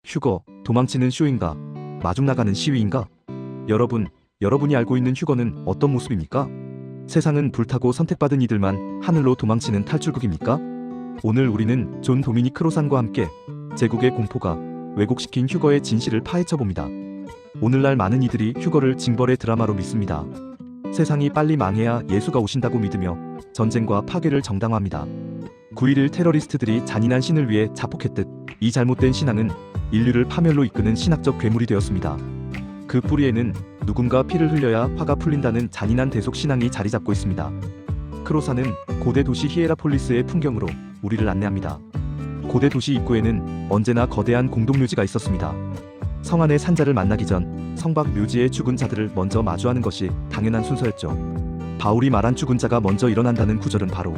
휴거, 도망치는 쇼인가? 마중 나가는 시위인가? 여러분이 알고 있는 휴거는 어떤 모습입니까? 세상은 불타고 선택받은 이들만 하늘로 도망치는 탈출극입니까? 오늘 우리는 존 도미닉 크로산과 함께 제국의 공포가 왜곡시킨 휴거의 진실을 파헤쳐봅니다. 오늘날 많은 이들이 휴거를 징벌의 드라마로 믿습니다. 세상이 빨리 망해야 예수가 오신다고 믿으며 전쟁과 파괴를 정당화합니다. 9.11 테러리스트들이 잔인한 신을 위해 자폭했듯 이 잘못된 신앙은 인류를 파멸로 이끄는 신학적 괴물이 되었습니다. 그 뿌리에는 누군가 피를 흘려야 화가 풀린다는 잔인한 대속 신앙이 자리 잡고 있습니다. 크로산은 고대 도시 히에라폴리스의 풍경으로 우리를 안내합니다. 고대 도시 입구에는 언제나 거대한 공동묘지가 있었습니다. 성 안의 산자를 만나기 전 성밖 묘지의 죽은 자들을 먼저 마주하는 것이 당연한 순서였죠. 바울이 말한 죽은 자가 먼저 일어난다는 구절은 바로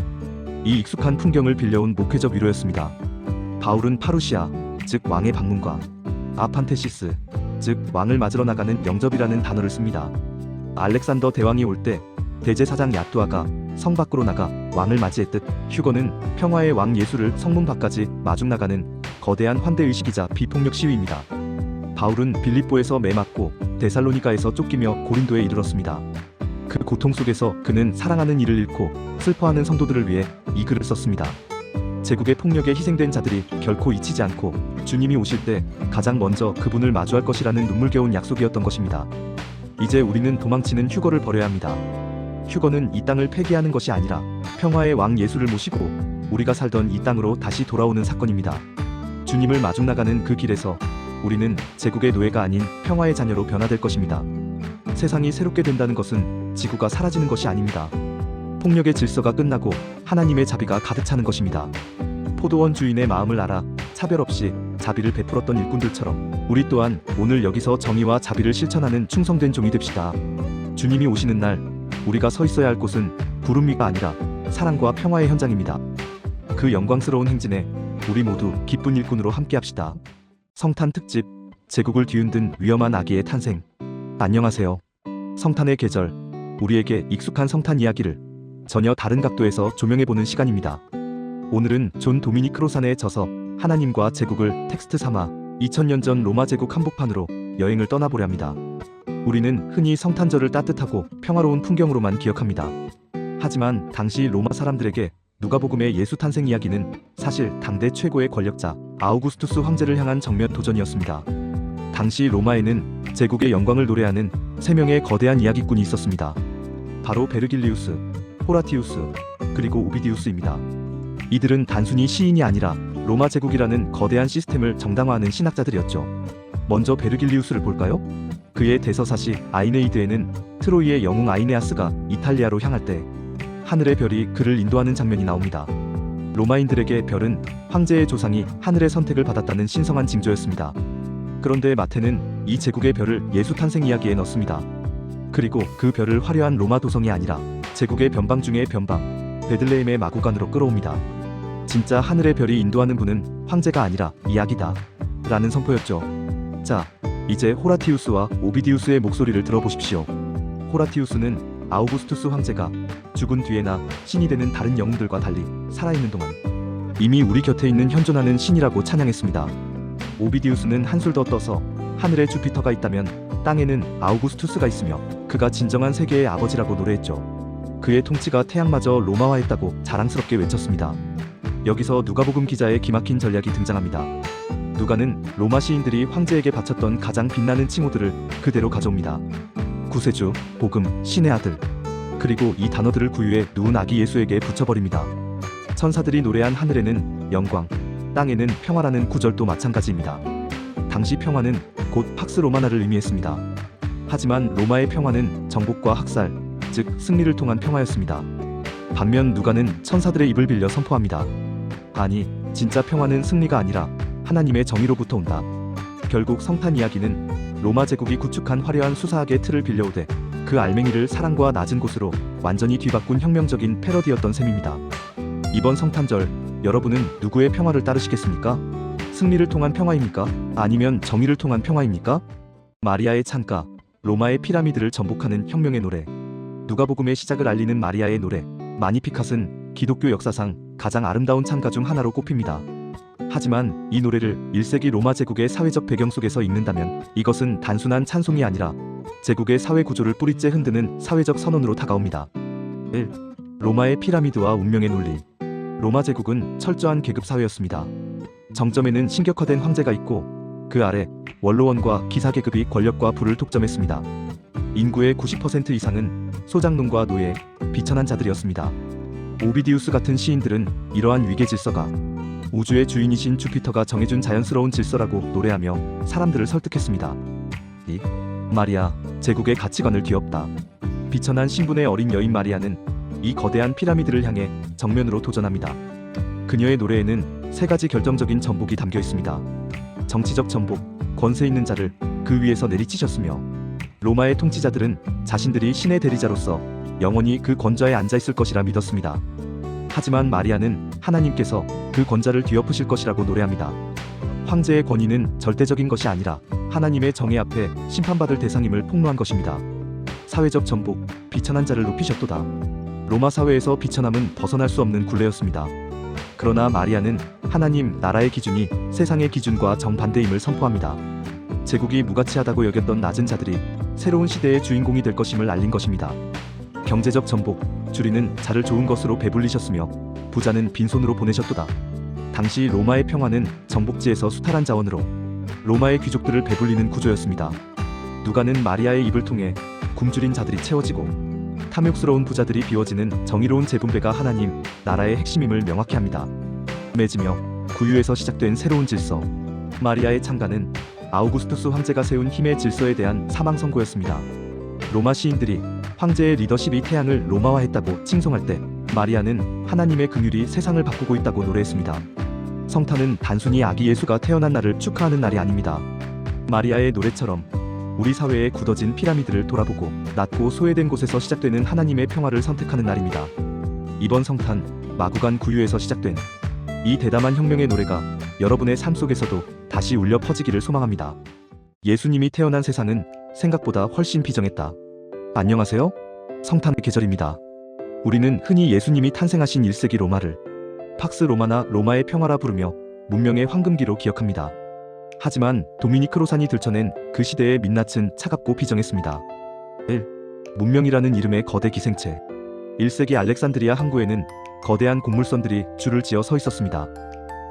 이 익숙한 풍경을 빌려온 목회적 위로였습니다. 바울은 파루시아, 즉 왕의 방문과 아판테시스, 즉 왕을 맞으러 나가는 영접이라는 단어를 씁니다. 알렉산더 대왕이 올 때 대제사장 야뚜아가 성 밖으로 나가 왕을 맞이했듯 휴거는 평화의 왕 예수를 성문 밖까지 마중 나가는 거대한 환대의식이자 비폭력 시위입니다. 바울은 빌립보에서 매맞고 데살로니가에서 쫓기며 고린도에 이르렀습니다. 그 고통 속에서 그는 사랑하는 이를 잃고 슬퍼하는 성도들을 위해 이 글을 썼습니다. 제국의 폭력에 희생된 자들이 결코 잊히지 않고 주님이 오실 때 가장 먼저 그분을 마주할 것이라는 눈물겨운 약속이었던 것입니다. 이제 우리는 도망치는 휴거를 버려야 합니다. 휴거는 이 땅을 폐기하는 것이 아니라 평화의 왕 예수를 모시고 우리가 살던 이 땅으로 다시 돌아오는 사건입니다. 주님을 마중 나가는 그 길에서 우리는 제국의 노예가 아닌 평화의 자녀로 변화될 것입니다. 세상이 새롭게 된다는 것은 지구가 사라지는 것이 아닙니다. 폭력의 질서가 끝나고 하나님의 자비가 가득 차는 것입니다. 포도원 주인의 마음을 알아 차별 없이 자비를 베풀었던 일꾼들처럼 우리 또한 오늘 여기서 정의와 자비를 실천하는 충성된 종이 됩시다. 주님이 오시는 날 우리가 서 있어야 할 곳은 부름 위가 아니라 사랑과 평화의 현장입니다. 그 영광스러운 행진에 우리 모두 기쁜 일꾼으로 함께합시다. 성탄 특집, 제국을 뒤흔든 위험한 아기의 탄생. 안녕하세요. 성탄의 계절, 우리에게 익숙한 성탄 이야기를 전혀 다른 각도에서 조명해보는 시간입니다. 오늘은 존 도미닉 크로산의 저서 하나님과 제국을 텍스트 삼아 2000년 전 로마 제국 한복판으로 여행을 떠나보려 합니다. 우리는 흔히 성탄절을 따뜻하고 평화로운 풍경으로만 기억합니다. 하지만 당시 로마 사람들에게 누가복음의 예수 탄생 이야기는 사실 당대 최고의 권력자 아우구스투스 황제를 향한 정면 도전이었습니다. 당시 로마에는 제국의 영광을 노래하는 3명의 거대한 이야기꾼이 있었습니다. 바로 베르길리우스, 호라티우스, 그리고 오비디우스입니다. 이들은 단순히 시인이 아니라 로마 제국이라는 거대한 시스템을 정당화하는 신학자들이었죠. 먼저 베르길리우스를 볼까요? 그의 대서사시 아이네이드에는 트로이의 영웅 아이네아스가 이탈리아로 향할 때 하늘의 별이 그를 인도하는 장면이 나옵니다. 로마인들에게 별은 황제의 조상이 하늘의 선택을 받았다는 신성한 징조였습니다. 그런데 마태는 이 제국의 별을 예수 탄생 이야기에 넣습니다. 그리고 그 별을 화려한 로마 도성이 아니라 제국의 변방 중의 변방, 베들레헴의 마구간으로 끌어옵니다. 진짜 하늘의 별이 인도하는 분은 황제가 아니라 이야기다 라는 선포였죠. 자, 이제 호라티우스와 오비디우스의 목소리를 들어보십시오. 호라티우스는 아우구스투스 황제가 죽은 뒤에나 신이 되는 다른 영웅들과 달리 살아있는 동안 이미 우리 곁에 있는 현존하는 신이라고 찬양했습니다. 오비디우스는 한술 더 떠서 하늘에 주피터가 있다면 땅에는 아우구스투스가 있으며 그가 진정한 세계의 아버지라고 노래했죠. 그의 통치가 태양마저 로마화했다고 자랑스럽게 외쳤습니다. 여기서 누가복음 기자의 기막힌 전략이 등장합니다. 누가는 로마 시인들이 황제에게 바쳤던 가장 빛나는 칭호들을 그대로 가져옵니다. 구세주, 복음, 신의 아들. 그리고 이 단어들을 구유에 누운 아기 예수에게 붙여버립니다. 천사들이 노래한 하늘에는 영광, 땅에는 평화라는 구절도 마찬가지입니다. 당시 평화는 곧 팍스 로마나를 의미했습니다. 하지만 로마의 평화는 정복과 학살, 즉 승리를 통한 평화였습니다. 반면 누가는 천사들의 입을 빌려 선포합니다. 아니, 진짜 평화는 승리가 아니라 하나님의 정의로부터 온다. 결국 성탄 이야기는 로마 제국이 구축한 화려한 수사학의 틀을 빌려오되 그 알맹이를 사랑과 낮은 곳으로 완전히 뒤바꾼 혁명적인 패러디였던 셈입니다. 이번 성탄절, 여러분은 누구의 평화를 따르시겠습니까? 승리를 통한 평화입니까? 아니면 정의를 통한 평화입니까? 마리아의 찬가, 로마의 피라미드를 전복하는 혁명의 노래, 누가복음의 시작을 알리는 마리아의 노래, 마니피캇은 기독교 역사상 가장 아름다운 찬가 중 하나로 꼽힙니다. 하지만 이 노래를 1세기 로마 제국의 사회적 배경 속에서 읽는다면 이것은 단순한 찬송이 아니라 제국의 사회 구조를 뿌리째 흔드는 사회적 선언으로 다가옵니다. 1. 로마의 피라미드와 운명의 논리. 로마 제국은 철저한 계급 사회였습니다. 정점에는 신격화된 황제가 있고 그 아래 원로원과 기사 계급이 권력과 부를 독점했습니다. 인구의 90% 이상은 소장농과 노예, 비천한 자들이었습니다. 오비디우스 같은 시인들은 이러한 위계 질서가 우주의 주인이신 주피터가 정해준 자연스러운 질서라고 노래하며 사람들을 설득했습니다. 2. 마리아, 제국의 가치관을 뒤엎다. 비천한 신분의 어린 여인 마리아는 이 거대한 피라미드를 향해 정면으로 도전합니다. 그녀의 노래에는 세 가지 결정적인 전복이 담겨 있습니다. 정치적 전복, 권세 있는 자를 그 위에서 내리치셨으며 로마의 통치자들은 자신들이 신의 대리자로서 영원히 그 권좌에 앉아 있을 것이라 믿었습니다. 하지만 마리아는 하나님께서 그 권좌를 뒤엎으실 것이라고 노래합니다. 황제의 권위는 절대적인 것이 아니라 하나님의 정의 앞에 심판받을 대상임을 폭로한 것입니다. 사회적 전복, 비천한 자를 높이셨도다. 로마 사회에서 비천함은 벗어날 수 없는 굴레였습니다. 그러나 마리아는 하나님 나라의 기준이 세상의 기준과 정반대임을 선포합니다. 제국이 무가치하다고 여겼던 낮은 자들이 새로운 시대의 주인공이 될 것임을 알린 것입니다. 경제적 전복, 주리는 자를 좋은 것으로 배불리셨으며 부자는 빈손으로 보내셨도다. 당시 로마의 평화는 정복지에서 수탈한 자원으로 로마의 귀족들을 배불리는 구조였습니다. 누가는 마리아의 입을 통해 굶주린 자들이 채워지고 탐욕스러운 부자들이 비워지는 정의로운 재분배가 하나님 나라의 핵심임을 명확히 합니다. 맺으며 구유에서 시작된 새로운 질서. 마리아의 창간은 아우구스투스 황제가 세운 힘의 질서에 대한 사망 선고였습니다. 로마 시인들이 황제의 리더십이 태양을 로마화했다고 칭송할 때 마리아는 하나님의 긍휼이 세상을 바꾸고 있다고 노래했습니다. 성탄은 단순히 아기 예수가 태어난 날을 축하하는 날이 아닙니다. 마리아의 노래처럼 우리 사회의 굳어진 피라미드를 돌아보고 낮고 소외된 곳에서 시작되는 하나님의 평화를 선택하는 날입니다. 이번 성탄, 마구간 구유에서 시작된 이 대담한 혁명의 노래가 여러분의 삶 속에서도 다시 울려 퍼지기를 소망합니다. 예수님이 태어난 세상은 생각보다 훨씬 비정했다. 안녕하세요. 성탄의 계절입니다. 우리는 흔히 예수님이 탄생하신 1세기 로마를 팍스 로마나 로마의 평화라 부르며 문명의 황금기로 기억합니다. 하지만 도미니크 로산이 들춰낸 그 시대의 민낯은 차갑고 비정했습니다. 1. 문명이라는 이름의 거대 기생체. 1세기 알렉산드리아 항구에는 거대한 곡물선들이 줄을 지어 서 있었습니다.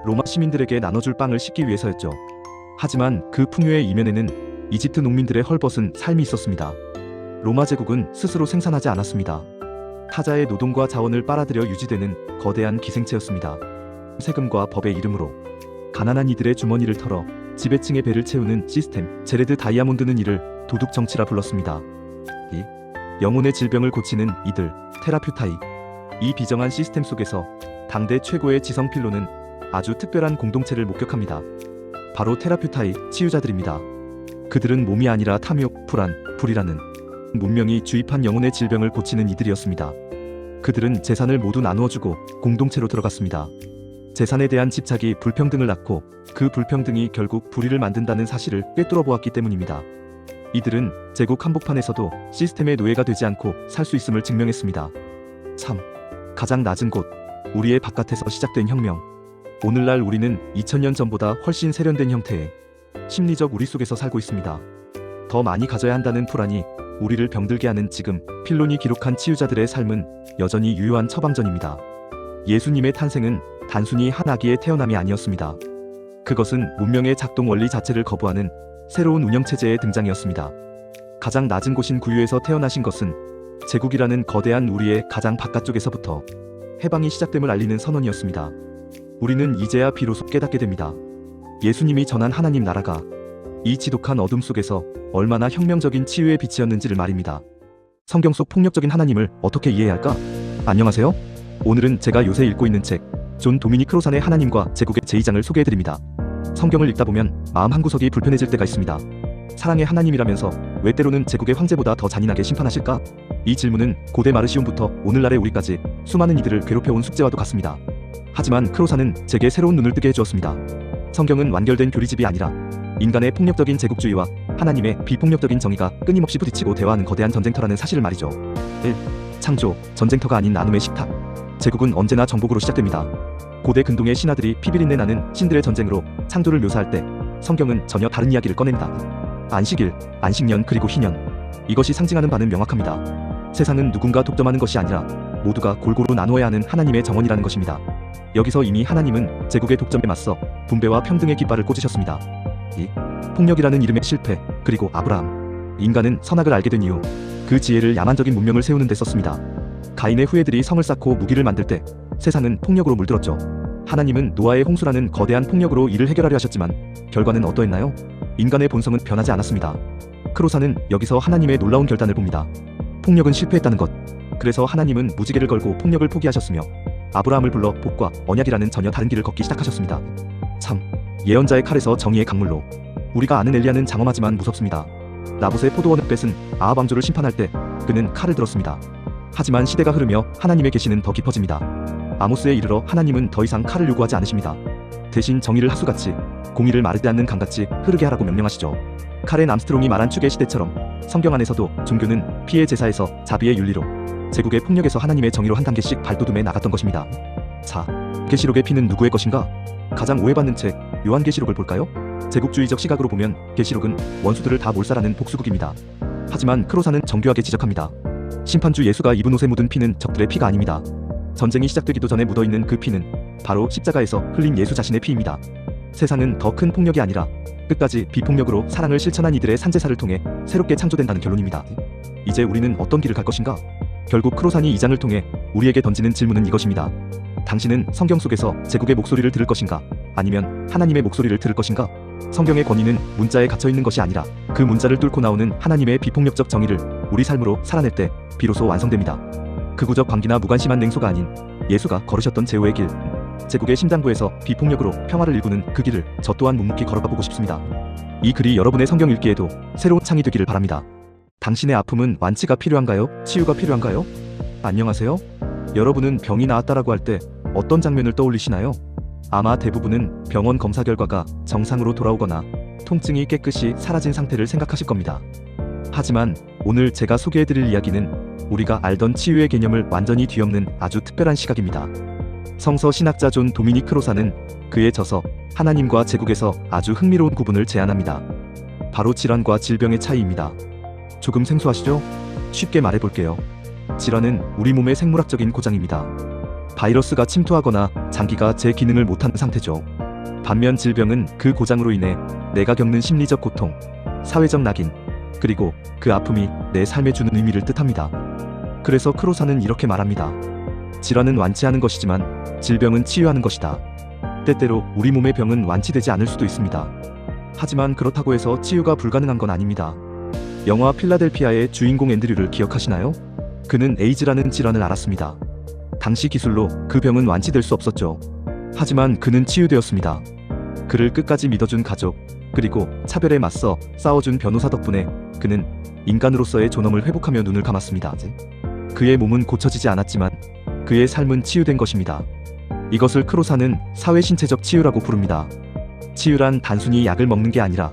로마 시민들에게 나눠줄 빵을 싣기 위해서였죠. 하지만 그 풍요의 이면에는 이집트 농민들의 헐벗은 삶이 있었습니다. 로마 제국은 스스로 생산하지 않았습니다. 타자의 노동과 자원을 빨아들여 유지되는 거대한 기생체였습니다. 세금과 법의 이름으로 가난한 이들의 주머니를 털어 지배층의 배를 채우는 시스템. 제레드 다이아몬드는 이를 도둑 정치라 불렀습니다. 2. 영혼의 질병을 고치는 이들, 테라퓨타이. 이 비정한 시스템 속에서 당대 최고의 지성 필로는 아주 특별한 공동체를 목격합니다. 바로 테라퓨타이, 치유자들입니다. 그들은 몸이 아니라 탐욕, 불안, 불이라는 문명이 주입한 영혼의 질병을 고치는 이들이었습니다. 그들은 재산을 모두 나누어주고 공동체로 들어갔습니다. 재산에 대한 집착이 불평등을 낳고 그 불평등이 결국 불의를 만든다는 사실을 꿰뚫어 보았기 때문입니다. 이들은 제국 한복판에서도 시스템의 노예가 되지 않고 살 수 있음을 증명했습니다. 3. 가장 낮은 곳, 우리의 바깥에서 시작된 혁명. 오늘날 우리는 2000년 전보다 훨씬 세련된 형태의 심리적 우리 속에서 살고 있습니다. 더 많이 가져야 한다는 불안이 우리를 병들게 하는 지금, 필론이 기록한 치유자들의 삶은 여전히 유효한 처방전입니다. 예수님의 탄생은 단순히 한 아기의 태어남이 아니었습니다. 그것은 문명의 작동 원리 자체를 거부하는 새로운 운영체제의 등장이었습니다. 가장 낮은 곳인 구유에서 태어나신 것은 제국이라는 거대한 우리의 가장 바깥쪽에서부터 해방이 시작됨을 알리는 선언이었습니다. 우리는 이제야 비로소 깨닫게 됩니다. 예수님이 전한 하나님 나라가 이 지독한 어둠 속에서 얼마나 혁명적인 치유의 빛이었는지를 말입니다. 성경 속 폭력적인 하나님을 어떻게 이해해야 할까? 안녕하세요. 오늘은 제가 요새 읽고 있는 책, 존 도미니크 로산의 하나님과 제국의 제2장을 소개해드립니다. 성경을 읽다 보면 마음 한구석이 불편해질 때가 있습니다. 사랑의 하나님이라면서 왜 때로는 제국의 황제보다 더 잔인하게 심판하실까? 이 질문은 고대 마르시온부터 오늘날의 우리까지 수많은 이들을 괴롭혀온 숙제와도 같습니다. 하지만 크로산은 제게 새로운 눈을 뜨게 해주었습니다. 성경은 완결된 교리집이 아니라 인간의 폭력적인 제국주의와 하나님의 비폭력적인 정의가 끊임없이 부딪히고 대화하는 거대한 전쟁터라는 사실을 말이죠. 1. 창조, 전쟁터가 아닌 나눔의 식탁. 제국은 언제나 정복으로 시작됩니다. 고대 근동의 신화들이 피비린내 나는 신들의 전쟁으로 창조를 묘사할 때 성경은 전혀 다른 이야기를 꺼냅니다. 안식일, 안식년 그리고 희년. 이것이 상징하는 바는 명확합니다. 세상은 누군가 독점하는 것이 아니라 모두가 골고루 나누어야 하는 하나님의 정원이라는 것입니다. 여기서 이미 하나님은 제국의 독점에 맞서 분배와 평등의 깃발을 꽂으셨습니다. 이 폭력이라는 이름의 실패, 그리고 아브라함. 인간은 선악을 알게 된 이후 그 지혜를 야만적인 문명을 세우는 데 썼습니다. 가인의 후예들이 성을 쌓고 무기를 만들 때 세상은 폭력으로 물들었죠. 하나님은 노아의 홍수라는 거대한 폭력으로 이를 해결하려 하셨지만 결과는 어떠했나요? 인간의 본성은 변하지 않았습니다. 크로사는 여기서 하나님의 놀라운 결단을 봅니다. 폭력은 실패했다는 것. 그래서 하나님은 무지개를 걸고 폭력을 포기하셨으며 아브라함을 불러 복과 언약이라는 전혀 다른 길을 걷기 시작하셨습니다. 참, 예언자의 칼에서 정의의 강물로. 우리가 아는 엘리야는 장엄하지만 무섭습니다. 나봇의 포도원을 뺏은 아합 왕조를 심판할 때 그는 칼을 들었습니다. 하지만 시대가 흐르며 하나님의 계시는 더 깊어집니다. 아모스에 이르러 하나님은 더 이상 칼을 요구하지 않으십니다. 대신 정의를 하수같이, 공의를 마르지 않는 강같이 흐르게 하라고 명령하시죠. 카렌 암스트롱이 말한 축의 시대처럼 성경 안에서도 종교는 피의 제사에서 자비의 윤리로, 제국의 폭력에서 하나님의 정의로 한 단계씩 발돋움해 나갔던 것입니다. 자, 계시록의 피는 누구의 것인가? 가장 오해받는 책 요한계시록을 볼까요? 제국주의적 시각으로 보면 계시록은 원수들을 다 몰살하는 복수극입니다. 하지만 크로사는 정교하게 지적합니다. 심판주 예수가 입은 옷에 묻은 피는 적들의 피가 아닙니다. 전쟁이 시작되기도 전에 묻어있는 그 피는 바로 십자가에서 흘린 예수 자신의 피입니다. 세상은 더 큰 폭력이 아니라 끝까지 비폭력으로 사랑을 실천한 이들의 산제사를 통해 새롭게 창조된다는 결론입니다. 이제 우리는 어떤 길을 갈 것인가? 결국 크로산이 이 장을 통해 우리에게 던지는 질문은 이것입니다. 당신은 성경 속에서 제국의 목소리를 들을 것인가? 아니면 하나님의 목소리를 들을 것인가? 성경의 권위는 문자에 갇혀있는 것이 아니라 그 문자를 뚫고 나오는 하나님의 비폭력적 정의를 우리 삶으로 살아낼 때 비로소 완성됩니다. 극우적 광기나 무관심한 냉소가 아닌 예수가 걸으셨던 제후의 길, 제국의 심장부에서 비폭력으로 평화를 일구는 그 길을 저 또한 묵묵히 걸어가보고 싶습니다. 이 글이 여러분의 성경 읽기에도 새로운 창이 되기를 바랍니다. 당신의 아픔은 완치가 필요한가요? 치유가 필요한가요? 안녕하세요? 여러분은 병이 나았다라고 할 때 어떤 장면을 떠올리시나요? 아마 대부분은 병원 검사 결과가 정상으로 돌아오거나 통증이 깨끗이 사라진 상태를 생각하실 겁니다. 하지만 오늘 제가 소개해드릴 이야기는 우리가 알던 치유의 개념을 완전히 뒤엎는 아주 특별한 시각입니다. 성서 신학자 존 도미닉 크로사는 그의 저서 하나님과 제국에서 아주 흥미로운 구분을 제안합니다. 바로 질환과 질병의 차이입니다. 조금 생소하시죠? 쉽게 말해볼게요. 질환은 우리 몸의 생물학적인 고장입니다. 바이러스가 침투하거나 장기가 제 기능을 못하는 상태죠. 반면 질병은 그 고장으로 인해 내가 겪는 심리적 고통, 사회적 낙인, 그리고 그 아픔이 내 삶에 주는 의미를 뜻합니다. 그래서 크로사는 이렇게 말합니다. 질환은 완치하는 것이지만 질병은 치유하는 것이다. 때때로 우리 몸의 병은 완치되지 않을 수도 있습니다. 하지만 그렇다고 해서 치유가 불가능한 건 아닙니다. 영화 필라델피아의 주인공 앤드류를 기억하시나요? 그는 에이즈라는 질환을 앓았습니다. 당시 기술로 그 병은 완치될 수 없었죠. 하지만 그는 치유되었습니다. 그를 끝까지 믿어준 가족, 그리고 차별에 맞서 싸워준 변호사 덕분에 그는 인간으로서의 존엄을 회복하며 눈을 감았습니다. 그의 몸은 고쳐지지 않았지만 그의 삶은 치유된 것입니다. 이것을 크로사는 사회신체적 치유라고 부릅니다. 치유란 단순히 약을 먹는 게 아니라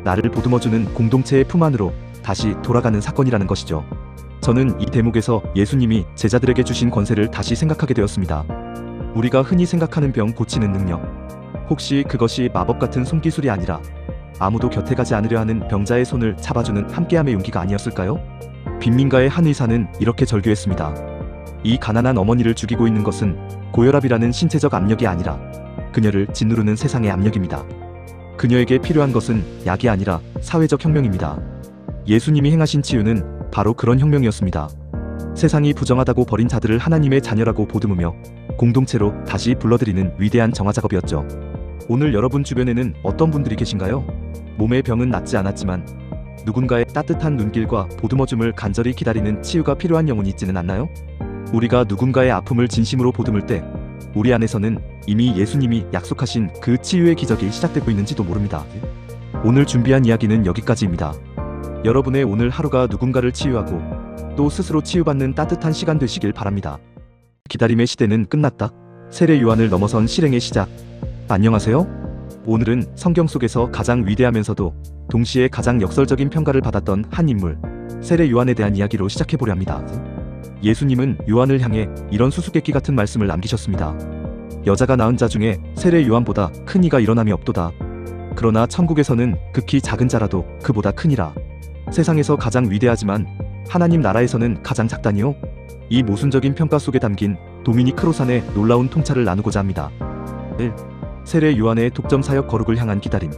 나를 보듬어주는 공동체의 품 안으로 다시 돌아가는 사건이라는 것이죠. 저는 이 대목에서 예수님이 제자들에게 주신 권세를 다시 생각하게 되었습니다. 우리가 흔히 생각하는 병 고치는 능력, 혹시 그것이 마법 같은 손기술이 아니라 아무도 곁에 가지 않으려 하는 병자의 손을 잡아주는 함께함의 용기가 아니었을까요? 빈민가의 한 의사는 이렇게 절규했습니다. 이 가난한 어머니를 죽이고 있는 것은 고혈압이라는 신체적 압력이 아니라 그녀를 짓누르는 세상의 압력입니다. 그녀에게 필요한 것은 약이 아니라 사회적 혁명입니다. 예수님이 행하신 치유는 바로 그런 혁명이었습니다. 세상이 부정하다고 버린 자들을 하나님의 자녀라고 보듬으며 공동체로 다시 불러들이는 위대한 정화 작업이었죠. 오늘 여러분 주변에는 어떤 분들이 계신가요? 몸의 병은 낫지 않았지만 누군가의 따뜻한 눈길과 보듬어줌을 간절히 기다리는 치유가 필요한 영혼이 있지는 않나요? 우리가 누군가의 아픔을 진심으로 보듬을 때 우리 안에서는 이미 예수님이 약속하신 그 치유의 기적이 시작되고 있는지도 모릅니다. 오늘 준비한 이야기는 여기까지입니다. 여러분의 오늘 하루가 누군가를 치유하고 또 스스로 치유받는 따뜻한 시간 되시길 바랍니다. 기다림의 시대는 끝났다. 세례 요한을 넘어선 실행의 시작. 안녕하세요. 오늘은 성경 속에서 가장 위대하면서도 동시에 가장 역설적인 평가를 받았던 한 인물, 세례 요한에 대한 이야기로 시작해보려 합니다. 예수님은 요한을 향해 이런 수수께끼 같은 말씀을 남기셨습니다. 여자가 낳은 자 중에 세례 요한보다 큰 이가 일어남이 없도다. 그러나 천국에서는 극히 작은 자라도 그보다 크니라. 세상에서 가장 위대하지만 하나님 나라에서는 가장 작다니요? 이 모순적인 평가 속에 담긴 도미닉 크로산의 놀라운 통찰을 나누고자 합니다. 1. 세례 요한의 독점 사역 거룩을 향한 기다림.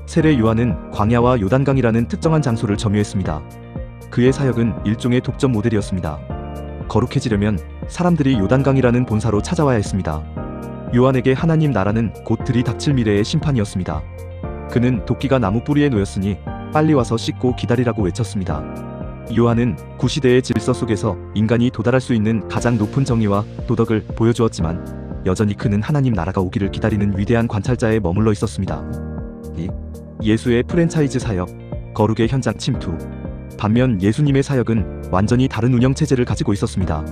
세례 요한은 광야와 요단강이라는 특정한 장소를 점유했습니다. 그의 사역은 일종의 독점 모델이었습니다. 거룩해지려면 사람들이 요단강이라는 본사로 찾아와야 했습니다. 요한에게 하나님 나라는 곧 들이닥칠 미래의 심판이었습니다. 그는 도끼가 나무 뿌리에 놓였으니 빨리 와서 씻고 기다리라고 외쳤습니다. 요한은 구시대의 질서 속에서 인간이 도달할 수 있는 가장 높은 정의와 도덕을 보여주었지만 여전히 그는 하나님 나라가 오기를 기다리는 위대한 관찰자에 머물러 있었습니다. 2. 예수의 프랜차이즈 사역, 거룩의 현장 침투. 반면 예수님의 사역은 완전히 다른 운영체제를 가지고 있었습니다.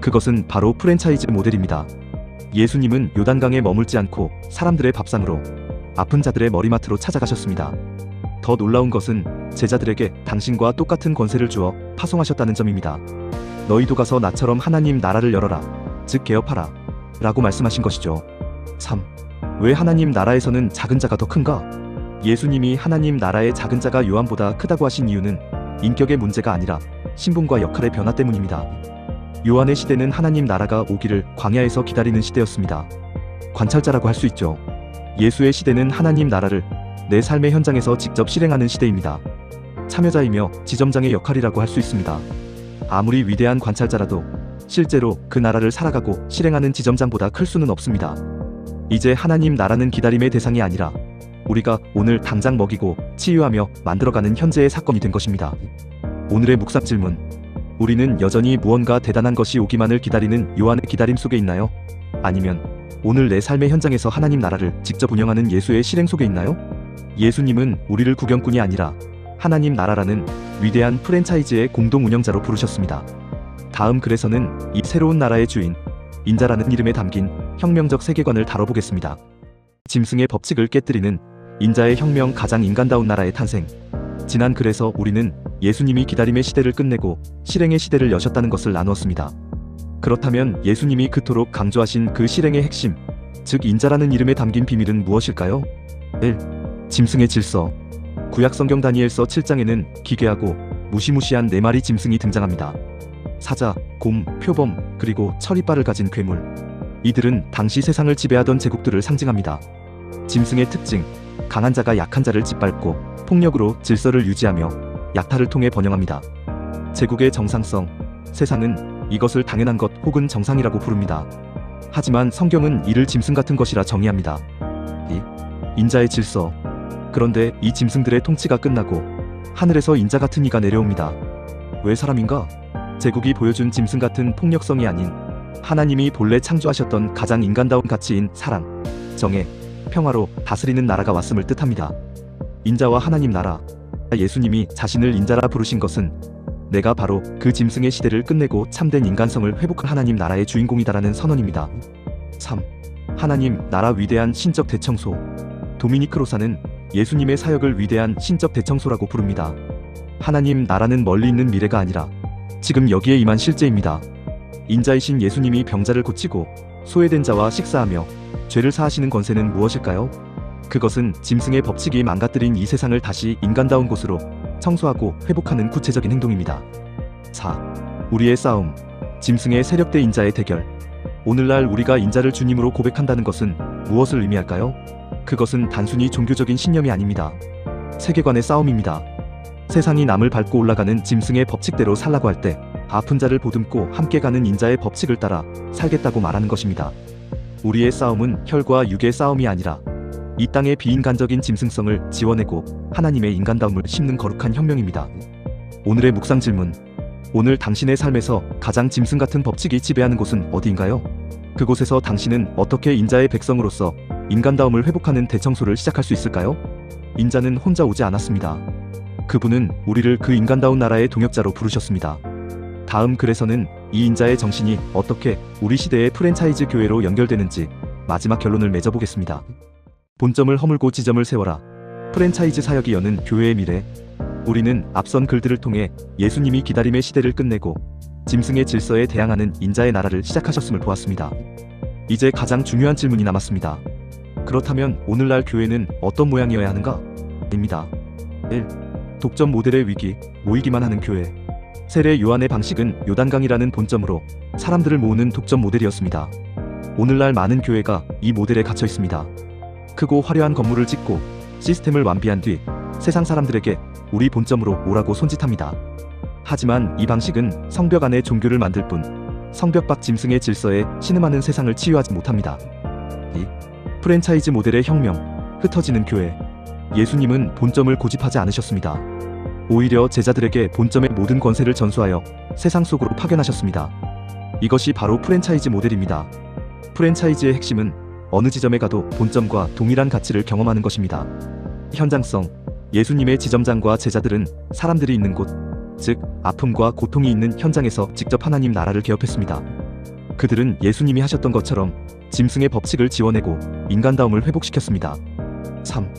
그것은 바로 프랜차이즈 모델입니다. 예수님은 요단강에 머물지 않고 사람들의 밥상으로, 아픈 자들의 머리맡으로 찾아가셨습니다. 더 놀라운 것은 제자들에게 당신과 똑같은 권세를 주어 파송하셨다는 점입니다. 너희도 가서 나처럼 하나님 나라를 열어라, 즉 개업하라 라고 말씀하신 것이죠. 3. 왜 하나님 나라에서는 작은 자가 더 큰가? 예수님이 하나님 나라의 작은 자가 요한보다 크다고 하신 이유는 인격의 문제가 아니라 신분과 역할의 변화 때문입니다. 요한의 시대는 하나님 나라가 오기를 광야에서 기다리는 시대였습니다. 관찰자라고 할 수 있죠. 예수의 시대는 하나님 나라를 내 삶의 현장에서 직접 실행하는 시대입니다. 참여자이며 지점장의 역할이라고 할 수 있습니다. 아무리 위대한 관찰자라도 실제로 그 나라를 살아가고 실행하는 지점장보다 클 수는 없습니다. 이제 하나님 나라는 기다림의 대상이 아니라 우리가 오늘 당장 먹이고 치유하며 만들어가는 현재의 사건이 된 것입니다. 오늘의 묵상 질문. 우리는 여전히 무언가 대단한 것이 오기만을 기다리는 요한의 기다림 속에 있나요? 아니면 오늘 내 삶의 현장에서 하나님 나라를 직접 운영하는 예수의 실행 속에 있나요? 예수님은 우리를 구경꾼이 아니라 하나님 나라라는 위대한 프랜차이즈의 공동 운영자로 부르셨습니다. 다음 글에서는 이 새로운 나라의 주인, 인자라는 이름에 담긴 혁명적 세계관을 다뤄보겠습니다. 짐승의 법칙을 깨뜨리는 인자의 혁명, 가장 인간다운 나라의 탄생. 지난 글에서 우리는 예수님이 기다림의 시대를 끝내고 실행의 시대를 여셨다는 것을 나누었습니다. 그렇다면 예수님이 그토록 강조하신 그 실행의 핵심, 즉 인자라는 이름에 담긴 비밀은 무엇일까요? 1. 짐승의 질서. 구약성경 다니엘서 7장에는 기괴하고 무시무시한 4마리 짐승이 등장합니다. 사자, 곰, 표범, 그리고 철이빨을 가진 괴물. 이들은 당시 세상을 지배하던 제국들을 상징합니다. 짐승의 특징, 강한 자가 약한 자를 짓밟고 폭력으로 질서를 유지하며 약탈을 통해 번영합니다. 제국의 정상성, 세상은 이것을 당연한 것 혹은 정상이라고 부릅니다. 하지만 성경은 이를 짐승 같은 것이라 정의합니다. 2. 인자의 질서. 그런데 이 짐승들의 통치가 끝나고 하늘에서 인자 같은 이가 내려옵니다. 왜 사람인가? 제국이 보여준 짐승 같은 폭력성이 아닌 하나님이 본래 창조하셨던 가장 인간다운 가치인 사랑, 정의, 평화로 다스리는 나라가 왔음을 뜻합니다. 인자와 하나님 나라. 예수님이 자신을 인자라 부르신 것은 내가 바로 그 짐승의 시대를 끝내고 참된 인간성을 회복한 하나님 나라의 주인공이다라는 선언입니다. 3. 하나님 나라 위대한 신적 대청소. 도미닉 크로산은 예수님의 사역을 위대한 신적 대청소라고 부릅니다. 하나님 나라는 멀리 있는 미래가 아니라 지금 여기에 임한 실제입니다. 인자이신 예수님이 병자를 고치고 소외된 자와 식사하며 죄를 사하시는 권세는 무엇일까요? 그것은 짐승의 법칙이 망가뜨린 이 세상을 다시 인간다운 곳으로 청소하고 회복하는 구체적인 행동입니다. 4. 우리의 싸움. 짐승의 세력 대 인자의 대결. 오늘날 우리가 인자를 주님으로 고백한다는 것은 무엇을 의미할까요? 그것은 단순히 종교적인 신념이 아닙니다. 세계관의 싸움입니다. 세상이 남을 밟고 올라가는 짐승의 법칙대로 살라고 할 때 아픈 자를 보듬고 함께 가는 인자의 법칙을 따라 살겠다고 말하는 것입니다. 우리의 싸움은 혈과 육의 싸움이 아니라 이 땅의 비인간적인 짐승성을 지워내고 하나님의 인간다움을 심는 거룩한 혁명입니다. 오늘의 묵상 질문. 오늘 당신의 삶에서 가장 짐승 같은 법칙이 지배하는 곳은 어디인가요? 그곳에서 당신은 어떻게 인자의 백성으로서 인간다움을 회복하는 대청소를 시작할 수 있을까요? 인자는 혼자 오지 않았습니다. 그분은 우리를 그 인간다운 나라의 동역자로 부르셨습니다. 다음 글에서는 이 인자의 정신이 어떻게 우리 시대의 프랜차이즈 교회로 연결되는지 마지막 결론을 맺어보겠습니다. 본점을 허물고 지점을 세워라. 프랜차이즈 사역이 여는 교회의 미래. 우리는 앞선 글들을 통해 예수님이 기다림의 시대를 끝내고 짐승의 질서에 대항하는 인자의 나라를 시작하셨음을 보았습니다. 이제 가장 중요한 질문이 남았습니다. 그렇다면 오늘날 교회는 어떤 모양이어야 하는가? 입니다. 1. 독점 모델의 위기, 모이기만 하는 교회. 세례 요한의 방식은 요단강이라는 본점으로 사람들을 모으는 독점 모델이었습니다. 오늘날 많은 교회가 이 모델에 갇혀 있습니다. 크고 화려한 건물을 짓고 시스템을 완비한 뒤 세상 사람들에게 우리 본점으로 오라고 손짓합니다. 하지만 이 방식은 성벽 안에 종교를 만들 뿐 성벽 밖 짐승의 질서에 신음하는 세상을 치유하지 못합니다. 2. 프랜차이즈 모델의 혁명, 흩어지는 교회. 예수님은 본점을 고집하지 않으셨습니다. 오히려 제자들에게 본점의 모든 권세를 전수하여 세상 속으로 파견하셨습니다. 이것이 바로 프랜차이즈 모델입니다. 프랜차이즈의 핵심은 어느 지점에 가도 본점과 동일한 가치를 경험하는 것입니다. 현장성. 예수님의 지점장과 제자들은 사람들이 있는 곳, 즉 아픔과 고통이 있는 현장에서 직접 하나님 나라를 개업했습니다. 그들은 예수님이 하셨던 것처럼 짐승의 법칙을 지워내고 인간다움을 회복시켰습니다. 3.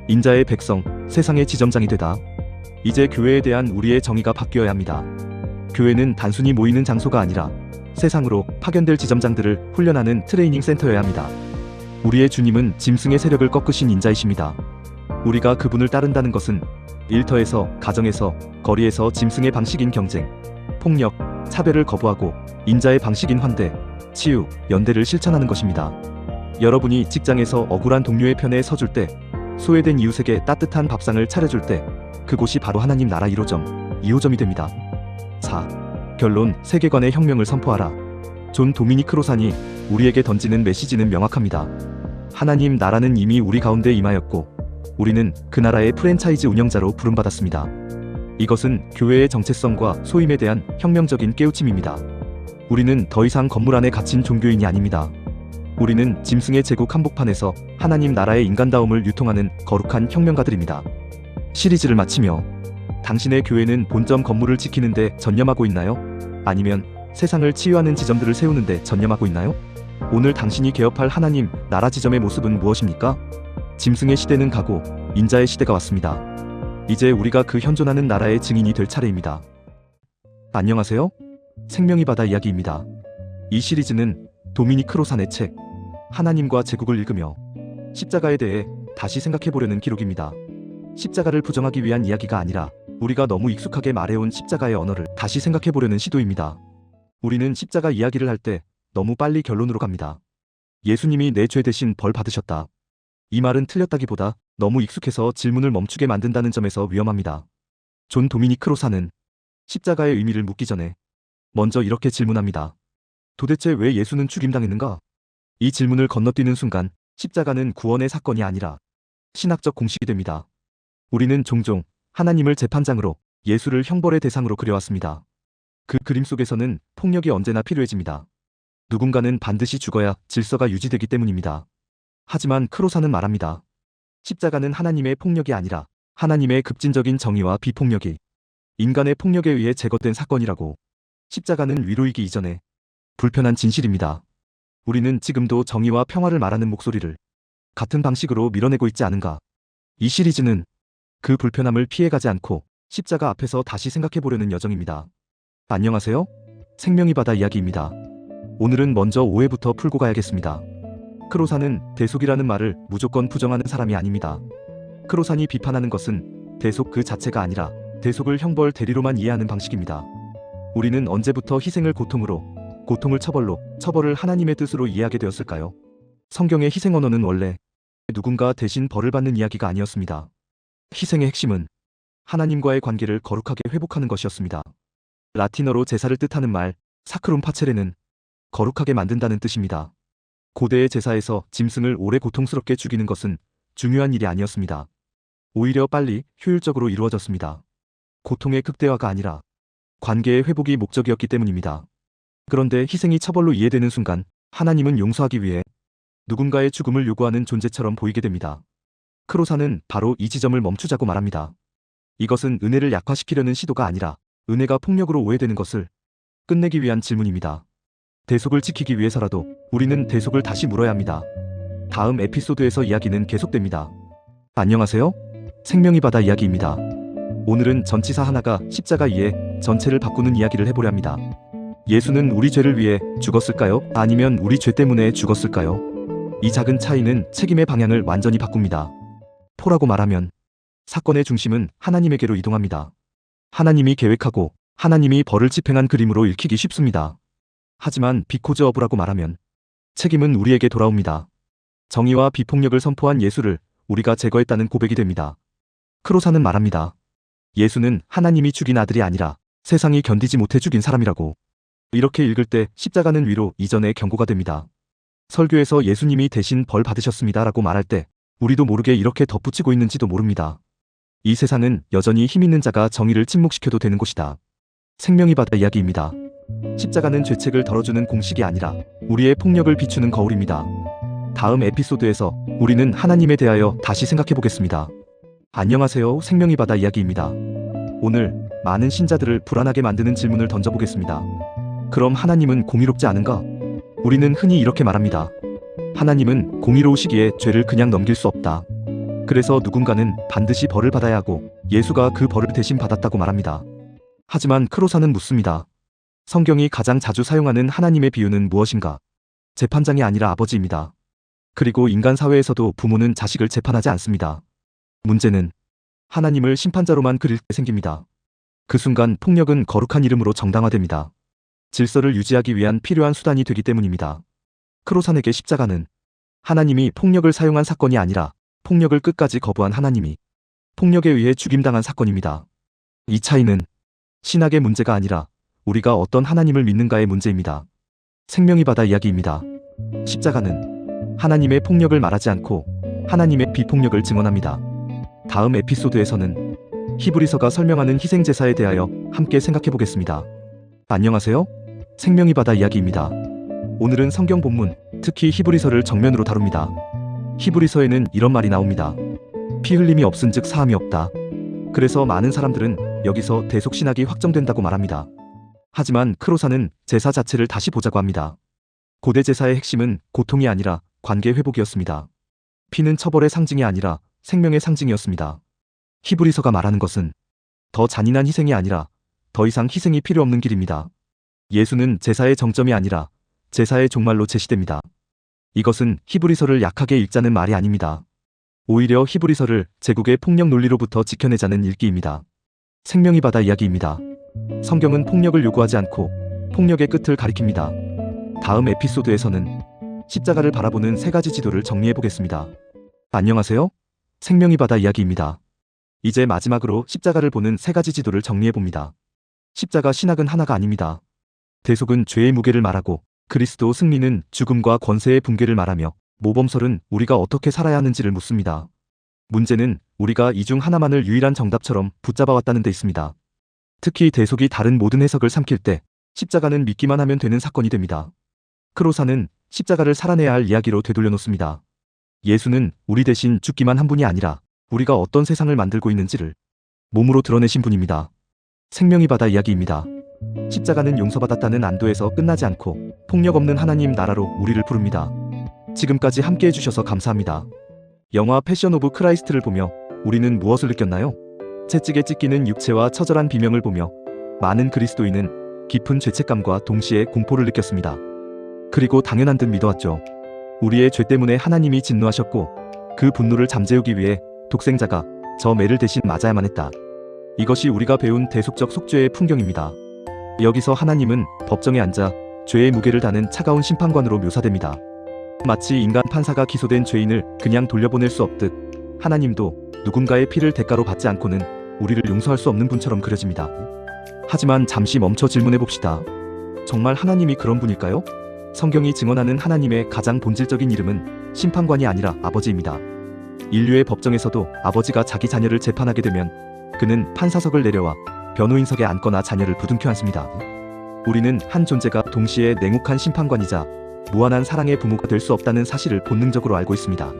인자의 백성, 세상의 지점장이 되다. 이제 교회에 대한 우리의 정의가 바뀌어야 합니다. 교회는 단순히 모이는 장소가 아니라 세상으로 파견될 지점장들을 훈련하는 트레이닝 센터여야 합니다. 우리의 주님은 짐승의 세력을 꺾으신 인자이십니다. 우리가 그분을 따른다는 것은 일터에서, 가정에서, 거리에서 짐승의 방식인 경쟁, 폭력, 차별을 거부하고 인자의 방식인 환대, 치유, 연대를 실천하는 것입니다. 여러분이 직장에서 억울한 동료의 편에 서줄 때, 소외된 이웃에게 따뜻한 밥상을 차려줄 때, 그곳이 바로 하나님 나라 1호점, 2호점이 됩니다. 4. 결론, 세계관의 혁명을 선포하라. 존 도미니크 로산이 우리에게 던지는 메시지는 명확합니다. 하나님 나라는 이미 우리 가운데 임하였고 우리는 그 나라의 프랜차이즈 운영자로 부름받았습니다. 이것은 교회의 정체성과 소임에 대한 혁명적인 깨우침입니다. 우리는 더 이상 건물 안에 갇힌 종교인이 아닙니다. 우리는 짐승의 제국 한복판에서 하나님 나라의 인간다움을 유통하는 거룩한 혁명가들입니다. 시리즈를 마치며 당신의 교회는 본점 건물을 지키는데 전념하고 있나요? 아니면 세상을 치유하는 지점들을 세우는데 전념하고 있나요? 오늘 당신이 개업할 하나님 나라 지점의 모습은 무엇입니까? 짐승의 시대는 가고 인자의 시대가 왔습니다. 이제 우리가 그 현존하는 나라의 증인이 될 차례입니다. 안녕하세요. 생명의 바다 이야기입니다. 이 시리즈는 도미니크 로산의 책 하나님과 제국을 읽으며 십자가에 대해 다시 생각해보려는 기록입니다. 십자가를 부정하기 위한 이야기가 아니라 우리가 너무 익숙하게 말해온 십자가의 언어를 다시 생각해보려는 시도입니다. 우리는 십자가 이야기를 할 때 너무 빨리 결론으로 갑니다. 예수님이 내 죄 대신 벌 받으셨다. 이 말은 틀렸다기보다 너무 익숙해서 질문을 멈추게 만든다는 점에서 위험합니다. 존 도미니크 로산은 십자가의 의미를 묻기 전에 먼저 이렇게 질문합니다. 도대체 왜 예수는 죽임당했는가? 이 질문을 건너뛰는 순간 십자가는 구원의 사건이 아니라 신학적 공식이 됩니다. 우리는 종종 하나님을 재판장으로 예수를 형벌의 대상으로 그려왔습니다. 그 그림 속에서는 폭력이 언제나 필요해집니다. 누군가는 반드시 죽어야 질서가 유지되기 때문입니다. 하지만 크로사는 말합니다. 십자가는 하나님의 폭력이 아니라 하나님의 급진적인 정의와 비폭력이 인간의 폭력에 의해 제거된 사건이라고. 십자가는 위로이기 이전에 불편한 진실입니다. 우리는 지금도 정의와 평화를 말하는 목소리를 같은 방식으로 밀어내고 있지 않은가. 이 시리즈는 그 불편함을 피해가지 않고 십자가 앞에서 다시 생각해보려는 여정입니다. 안녕하세요. 생명의 바다 이야기입니다. 오늘은 먼저 오해부터 풀고 가야겠습니다. 크로산은 대속이라는 말을 무조건 부정하는 사람이 아닙니다. 크로산이 비판하는 것은 대속 그 자체가 아니라 대속을 형벌 대리로만 이해하는 방식입니다. 우리는 언제부터 희생을 고통으로, 고통을 처벌로, 처벌을 하나님의 뜻으로 이해하게 되었을까요? 성경의 희생 언어는 원래 누군가 대신 벌을 받는 이야기가 아니었습니다. 희생의 핵심은 하나님과의 관계를 거룩하게 회복하는 것이었습니다. 라틴어로 제사를 뜻하는 말 사크룸 파체레는 거룩하게 만든다는 뜻입니다. 고대의 제사에서 짐승을 오래 고통스럽게 죽이는 것은 중요한 일이 아니었습니다. 오히려 빨리 효율적으로 이루어졌습니다. 고통의 극대화가 아니라 관계의 회복이 목적이었기 때문입니다. 그런데 희생이 처벌로 이해되는 순간 하나님은 용서하기 위해 누군가의 죽음을 요구하는 존재처럼 보이게 됩니다. 크로사는 바로 이 지점을 멈추자고 말합니다. 이것은 은혜를 약화시키려는 시도가 아니라 은혜가 폭력으로 오해되는 것을 끝내기 위한 질문입니다. 대속을 지키기 위해서라도 우리는 대속을 다시 물어야 합니다. 다음 에피소드에서 이야기는 계속됩니다. 안녕하세요. 생명의 바다 이야기입니다. 오늘은 전치사 하나가 십자가 이해 전체를 바꾸는 이야기를 해보려 합니다. 예수는 우리 죄를 위해 죽었을까요? 아니면 우리 죄 때문에 죽었을까요? 이 작은 차이는 책임의 방향을 완전히 바꿉니다. 포라고 말하면 사건의 중심은 하나님에게로 이동합니다. 하나님이 계획하고 하나님이 벌을 집행한 그림으로 읽히기 쉽습니다. 하지만 비코즈 어브라고 말하면 책임은 우리에게 돌아옵니다. 정의와 비폭력을 선포한 예수를 우리가 제거했다는 고백이 됩니다. 크로사는 말합니다. 예수는 하나님이 죽인 아들이 아니라 세상이 견디지 못해 죽인 사람이라고. 이렇게 읽을 때 십자가는 위로 이전의 경고가 됩니다. 설교에서 예수님이 대신 벌 받으셨습니다 라고 말할 때 우리도 모르게 이렇게 덧붙이고 있는지도 모릅니다. 이 세상은 여전히 힘있는 자가 정의를 침묵시켜도 되는 곳이다. 생명이 바다 이야기입니다. 십자가는 죄책을 덜어주는 공식이 아니라 우리의 폭력을 비추는 거울입니다. 다음 에피소드에서 우리는 하나님에 대하여 다시 생각해 보겠습니다. 안녕하세요. 생명이 바다 이야기입니다. 오늘 많은 신자들을 불안하게 만드는 질문을 던져보겠습니다. 그럼 하나님은 공의롭지 않은가? 우리는 흔히 이렇게 말합니다. 하나님은 공의로우시기에 죄를 그냥 넘길 수 없다. 그래서 누군가는 반드시 벌을 받아야 하고 예수가 그 벌을 대신 받았다고 말합니다. 하지만 크로사는 묻습니다. 성경이 가장 자주 사용하는 하나님의 비유는 무엇인가? 재판장이 아니라 아버지입니다. 그리고 인간 사회에서도 부모는 자식을 재판하지 않습니다. 문제는 하나님을 심판자로만 그릴 때 생깁니다. 그 순간 폭력은 거룩한 이름으로 정당화됩니다. 질서를 유지하기 위한 필요한 수단이 되기 때문입니다. 크로산에게 십자가는 하나님이 폭력을 사용한 사건이 아니라 폭력을 끝까지 거부한 하나님이 폭력에 의해 죽임당한 사건입니다. 이 차이는 신학의 문제가 아니라 우리가 어떤 하나님을 믿는가의 문제입니다. 생명이 바다 이야기입니다. 십자가는 하나님의 폭력을 말하지 않고 하나님의 비폭력을 증언합니다. 다음 에피소드에서는 히브리서가 설명하는 희생제사에 대하여 함께 생각해 보겠습니다. 안녕하세요. 생명이 바다 이야기입니다. 오늘은 성경 본문, 특히 히브리서를 정면으로 다룹니다. 히브리서에는 이런 말이 나옵니다. 피 흘림이 없은즉 사함이 없다. 그래서 많은 사람들은 여기서 대속신학이 확정된다고 말합니다. 하지만 크로사는 제사 자체를 다시 보자고 합니다. 고대 제사의 핵심은 고통이 아니라 관계 회복이었습니다. 피는 처벌의 상징이 아니라 생명의 상징이었습니다. 히브리서가 말하는 것은 더 잔인한 희생이 아니라 더 이상 희생이 필요 없는 길입니다. 예수는 제사의 정점이 아니라 제사의 종말로 제시됩니다. 이것은 히브리서를 약하게 읽자는 말이 아닙니다. 오히려 히브리서를 제국의 폭력 논리로부터 지켜내자는 읽기입니다. 생명이 바다 이야기입니다. 성경은 폭력을 요구하지 않고 폭력의 끝을 가리킵니다. 다음 에피소드에서는 십자가를 바라보는 세 가지 지도를 정리해 보겠습니다. 안녕하세요. 생명이 바다 이야기입니다. 이제 마지막으로 십자가를 보는 세 가지 지도를 정리해 봅니다. 십자가 신학은 하나가 아닙니다. 대속은 죄의 무게를 말하고 그리스도 승리는 죽음과 권세의 붕괴를 말하며 모범설은 우리가 어떻게 살아야 하는지를 묻습니다. 문제는 우리가 이 중 하나만을 유일한 정답처럼 붙잡아왔다는 데 있습니다. 특히 대속이 다른 모든 해석을 삼킬 때 십자가는 믿기만 하면 되는 사건이 됩니다. 크로사는 십자가를 살아내야 할 이야기로 되돌려 놓습니다. 예수는 우리 대신 죽기만 한 분이 아니라 우리가 어떤 세상을 만들고 있는지를 몸으로 드러내신 분입니다. 생명이 바다 이야기입니다. 십자가는 용서받았다는 안도에서 끝나지 않고 폭력 없는 하나님 나라로 우리를 부릅니다. 지금까지 함께 해주셔서 감사합니다. 영화 패션 오브 크라이스트를 보며 우리는 무엇을 느꼈나요? 채찍에 찢기는 육체와 처절한 비명을 보며 많은 그리스도인은 깊은 죄책감과 동시에 공포를 느꼈습니다. 그리고 당연한 듯 믿어왔죠. 우리의 죄 때문에 하나님이 진노하셨고 그 분노를 잠재우기 위해 독생자가 저 매를 대신 맞아야만 했다. 이것이 우리가 배운 대속적 속죄의 풍경입니다. 여기서 하나님은 법정에 앉아 죄의 무게를 다는 차가운 심판관으로 묘사됩니다. 마치 인간 판사가 기소된 죄인을 그냥 돌려보낼 수 없듯 하나님도 누군가의 피를 대가로 받지 않고는 우리를 용서할 수 없는 분처럼 그려집니다. 하지만 잠시 멈춰 질문해봅시다. 정말 하나님이 그런 분일까요? 성경이 증언하는 하나님의 가장 본질적인 이름은 심판관이 아니라 아버지입니다. 인류의 법정에서도 아버지가 자기 자녀를 재판하게 되면 그는 판사석을 내려와 변호인석에 앉거나 자녀를 부둥켜 앉습니다. 우리는 한 존재가 동시에 냉혹한 심판관이자 무한한 사랑의 부모가 될 수 없다는 사실을 본능적으로 알고 있습니다.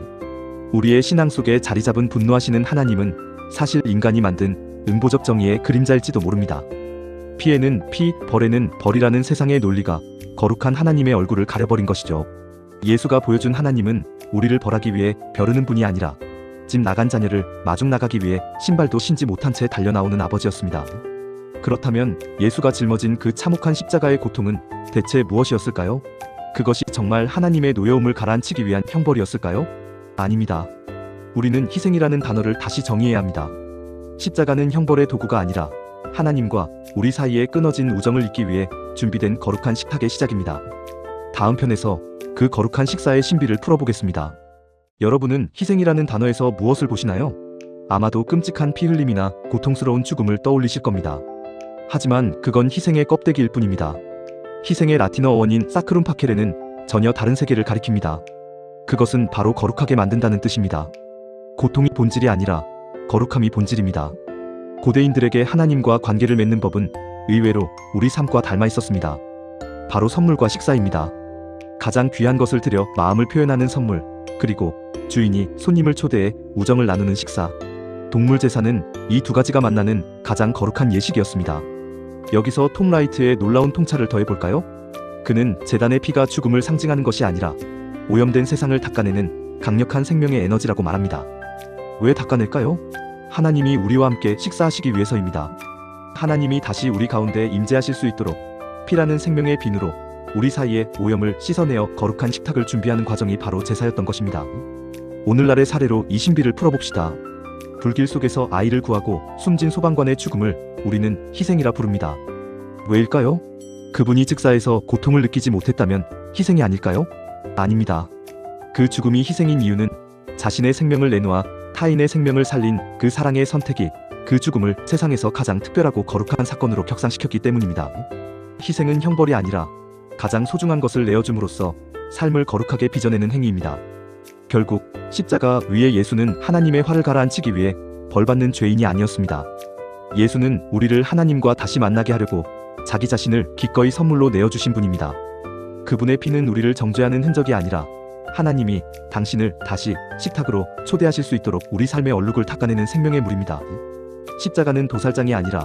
우리의 신앙 속에 자리 잡은 분노하시는 하나님은 사실 인간이 만든 음보적 정의의 그림자일지도 모릅니다. 피에는 피, 벌에는 벌이라는 세상의 논리가 거룩한 하나님의 얼굴을 가려버린 것이죠. 예수가 보여준 하나님은 우리를 벌하기 위해 벼르는 분이 아니라 집 나간 자녀를 마중 나가기 위해 신발도 신지 못한 채 달려나오는 아버지였습니다. 그렇다면 예수가 짊어진 그 참혹한 십자가의 고통은 대체 무엇이었을까요? 그것이 정말 하나님의 노여움을 가라앉히기 위한 형벌이었을까요? 아닙니다. 우리는 희생이라는 단어를 다시 정의해야 합니다. 십자가는 형벌의 도구가 아니라 하나님과 우리 사이에 끊어진 우정을 잇기 위해 준비된 거룩한 식탁의 시작입니다. 다음 편에서 그 거룩한 식사의 신비를 풀어보겠습니다. 여러분은 희생이라는 단어에서 무엇을 보시나요? 아마도 끔찍한 피 흘림이나 고통스러운 죽음을 떠올리실 겁니다. 하지만 그건 희생의 껍데기일 뿐입니다. 희생의 라틴어 어원인 사크룸 파케레는 전혀 다른 세계를 가리킵니다. 그것은 바로 거룩하게 만든다는 뜻입니다. 고통이 본질이 아니라 거룩함이 본질입니다. 고대인들에게 하나님과 관계를 맺는 법은 의외로 우리 삶과 닮아 있었습니다. 바로 선물과 식사입니다. 가장 귀한 것을 드려 마음을 표현하는 선물, 그리고 주인이 손님을 초대해 우정을 나누는 식사. 동물 제사는 이 두 가지가 만나는 가장 거룩한 예식이었습니다. 여기서 톰 라이트의 놀라운 통찰을 더해볼까요? 그는 제단의 피가 죽음을 상징하는 것이 아니라 오염된 세상을 닦아내는 강력한 생명의 에너지라고 말합니다. 왜 닦아낼까요? 하나님이 우리와 함께 식사하시기 위해서입니다. 하나님이 다시 우리 가운데 임재하실 수 있도록 피라는 생명의 비누로 우리 사이의 오염을 씻어내어 거룩한 식탁을 준비하는 과정이 바로 제사였던 것입니다. 오늘날의 사례로 이 신비를 풀어봅시다. 불길 속에서 아이를 구하고 숨진 소방관의 죽음을 우리는 희생이라 부릅니다. 왜일까요? 그분이 즉사에서 고통을 느끼지 못했다면 희생이 아닐까요? 아닙니다. 그 죽음이 희생인 이유는 자신의 생명을 내놓아 타인의 생명을 살린 그 사랑의 선택이 그 죽음을 세상에서 가장 특별하고 거룩한 사건으로 격상시켰기 때문입니다. 희생은 형벌이 아니라 가장 소중한 것을 내어줌으로써 삶을 거룩하게 빚어내는 행위입니다. 결국 십자가 위에 예수는 하나님의 화를 가라앉히기 위해 벌받는 죄인이 아니었습니다. 예수는 우리를 하나님과 다시 만나게 하려고 자기 자신을 기꺼이 선물로 내어주신 분입니다. 그분의 피는 우리를 정죄하는 흔적이 아니라 하나님이 당신을 다시 식탁으로 초대하실 수 있도록 우리 삶의 얼룩을 닦아내는 생명의 물입니다. 십자가는 도살장이 아니라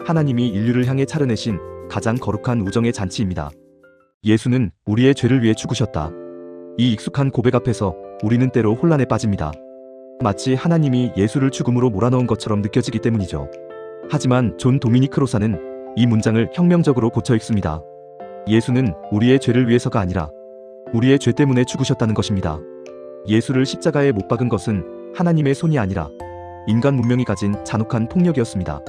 하나님이 인류를 향해 차려내신 가장 거룩한 우정의 잔치입니다. 예수는 우리의 죄를 위해 죽으셨다. 이 익숙한 고백 앞에서 우리는 때로 혼란에 빠집니다. 마치 하나님이 예수를 죽음으로 몰아넣은 것처럼 느껴지기 때문이죠. 하지만 존 도미니크 로사는 이 문장을 혁명적으로 고쳐 읽습니다. 예수는 우리의 죄를 위해서가 아니라 우리의 죄 때문에 죽으셨다는 것입니다. 예수를 십자가에 못 박은 것은 하나님의 손이 아니라 인간 문명이 가진 잔혹한 폭력이었습니다.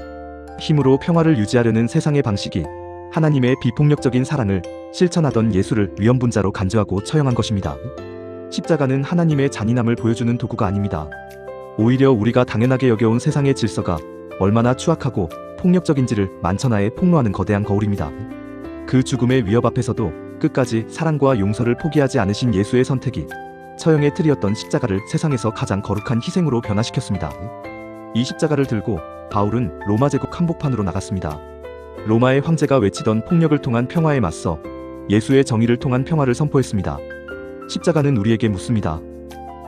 힘으로 평화를 유지하려는 세상의 방식이 하나님의 비폭력적인 사랑을 실천하던 예수를 위험분자로 간주하고 처형한 것입니다. 십자가는 하나님의 잔인함을 보여주는 도구가 아닙니다. 오히려 우리가 당연하게 여겨온 세상의 질서가 얼마나 추악하고 폭력적인지를 만천하에 폭로하는 거대한 거울입니다. 그 죽음의 위협 앞에서도 끝까지 사랑과 용서를 포기하지 않으신 예수의 선택이 처형의 틀이었던 십자가를 세상에서 가장 거룩한 희생으로 변화시켰습니다. 이 십자가를 들고 바울은 로마 제국 한복판으로 나갔습니다. 로마의 황제가 외치던 폭력을 통한 평화에 맞서 예수의 정의를 통한 평화를 선포했습니다. 십자가는 우리에게 묻습니다.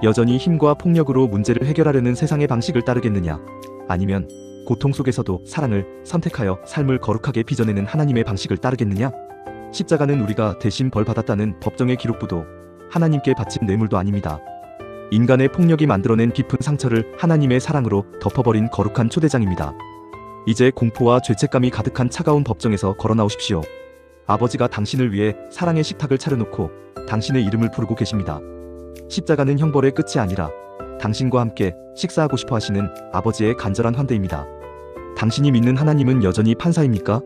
여전히 힘과 폭력으로 문제를 해결하려는 세상의 방식을 따르겠느냐? 아니면 고통 속에서도 사랑을 선택하여 삶을 거룩하게 빚어내는 하나님의 방식을 따르겠느냐? 십자가는 우리가 대신 벌 받았다는 법정의 기록부도 하나님께 바친 뇌물도 아닙니다. 인간의 폭력이 만들어낸 깊은 상처를 하나님의 사랑으로 덮어버린 거룩한 초대장입니다. 이제 공포와 죄책감이 가득한 차가운 법정에서 걸어나오십시오. 아버지가 당신을 위해 사랑의 식탁을 차려놓고 당신의 이름을 부르고 계십니다. 십자가는 형벌의 끝이 아니라 당신과 함께 식사하고 싶어 하시는 아버지의 간절한 환대입니다. 당신이 믿는 하나님은 여전히 판사입니까?